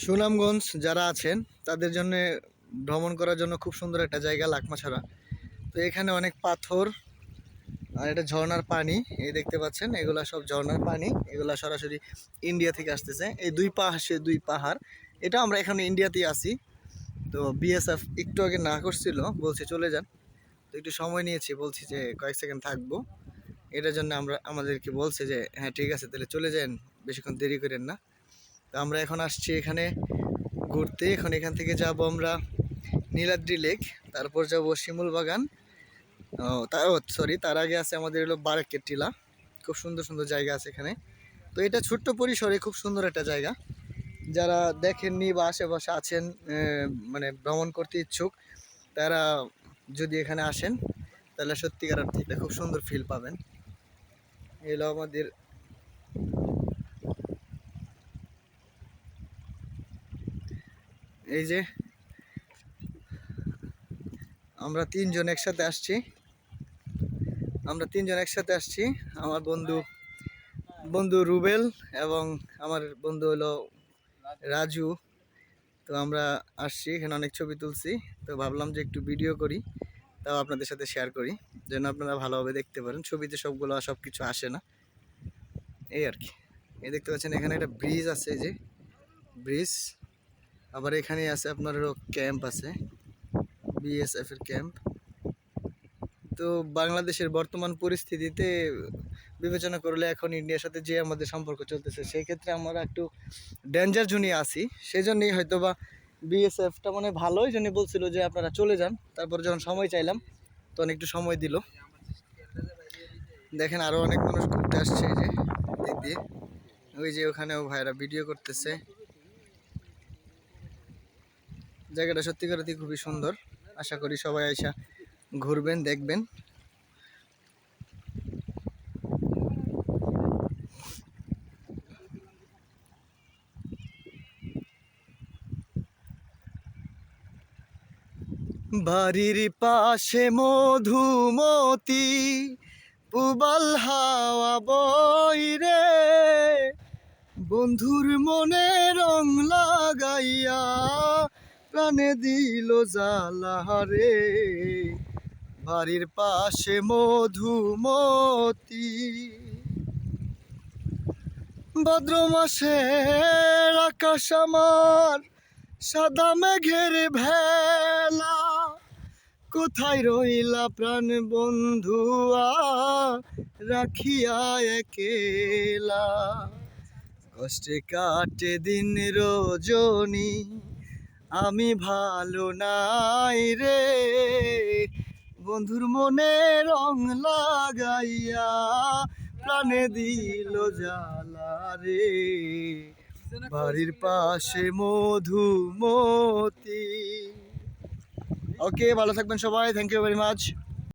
সুনামগঞ্জ যারা আছেন তাদের জন্য ভ্রমণ করার জন্য খুব সুন্দর একটা জায়গা লাকমাছড়া। তো এখানে অনেক পাথর আর এটা ঝর্ণার পানি, এই দেখতে পাচ্ছেন এগুলা সব ঝর্ণার পানি, এগুলা সরাসরি ইন্ডিয়া থেকে আসতেছে। এই দুই পাহাড়, এটা আমরা এখানে ইন্ডিয়াতেই আছি। তো বিএসএফ একটু আগে না করছিল, বলছে চলে যান। তো একটু সময় নিয়েছি, বলছি যে কয়েক সেকেন্ড থাকবো। এটার জন্য আমাদেরকে বলছে যে হ্যাঁ ঠিক আছে তাহলে চলে যান, বেশিক্ষণ দেরি করেন না। তো আমরা এখন আসছি এখানে ঘুরতে। এখন এখান থেকে যাব আমরা নীলাদ্রি লেক, তারপর যাব শিমুল বাগান। তার আগে আছে আমাদের হলো বারেকের টিলা। খুব সুন্দর সুন্দর জায়গা আছে এখানে। তো এটা ছোট্ট পরিসরে খুব সুন্দর একটা জায়গা। যারা দেখেননি বা আশেপাশে আছেন, মানে ভ্রমণ করতে ইচ্ছুক, তারা যদি এখানে আসেন তাহলে সত্যিকার অর্থে এটা খুব সুন্দর ফিল পাবেন। এলো আমাদের এই যে আমরা তিনজন একসাথে আসছি। আমার বন্ধু রুবেল এবং আমার বন্ধু হলো রাজু। তো আমরা আসছি এখানে, অনেক ছবি তুলছি। তো ভাবলাম যে একটু ভিডিও করি, তাও আপনাদের সাথে শেয়ার করি, যেন আপনারা ভালোভাবে দেখতে পারেন। ছবিতে সব কিছু আসে না, এই আর কি। এই দেখতে পাচ্ছেন এখানে একটা ব্রিজ আছে, এই যে ব্রিজ। আবার এখানে আছে আপনারও ক্যাম্প আছে, বিএসএফ এর ক্যাম্প। তো বাংলাদেশের বর্তমান পরিস্থিতিতে বিবেচনা করলে এখন ইন্ডিয়ার সাথে যে আমাদের সম্পর্ক চলতেছে, সেই ক্ষেত্রে আমরা একটু ডেঞ্জার জোনে আছি। সেই জন্যই হয়তো বা বিএসএফটা মানে ভালোই জন্য বলছিল যে আপনারা চলে যান। তারপর যখন সময় চাইলাম তখন একটু সময় দিল। দেখেন আরও অনেক মানুষ ঘুরতে আসছে, এই যে দিক দিয়ে। ওই যে ওখানেও ভাইরা ভিডিও করতেছে। জায়গাটা সত্যিকারই খুবই সুন্দর। আশা করি সবাই আইসা ঘুরবেন, দেখবেন। বাড়ির পাশে মধুমতি, পুবাল হাওয়া বইরে, বন্ধুর মনে রং লাগাইয়া প্রাণে দিল জ্বালা রে। বাড়ির পাশে মধুমতি, ভাদ্র মাসের আকাশ আমার সাদা মেঘের ভেলা, কোথায় রইলা প্রাণ বন্ধুয়া রাখিয়া একেলা। কষ্টে কাটে দিন রজনী, আমি ভালো নাই রে, বন্ধুর মনে রং লাগাইয়া প্রাণে দিল জ্বালা রে। বাড়ির পাশে মধুমতি। ওকে, ভালো থাকবেন সবাই, থ্যাংক ইউ ভেরি মাচ।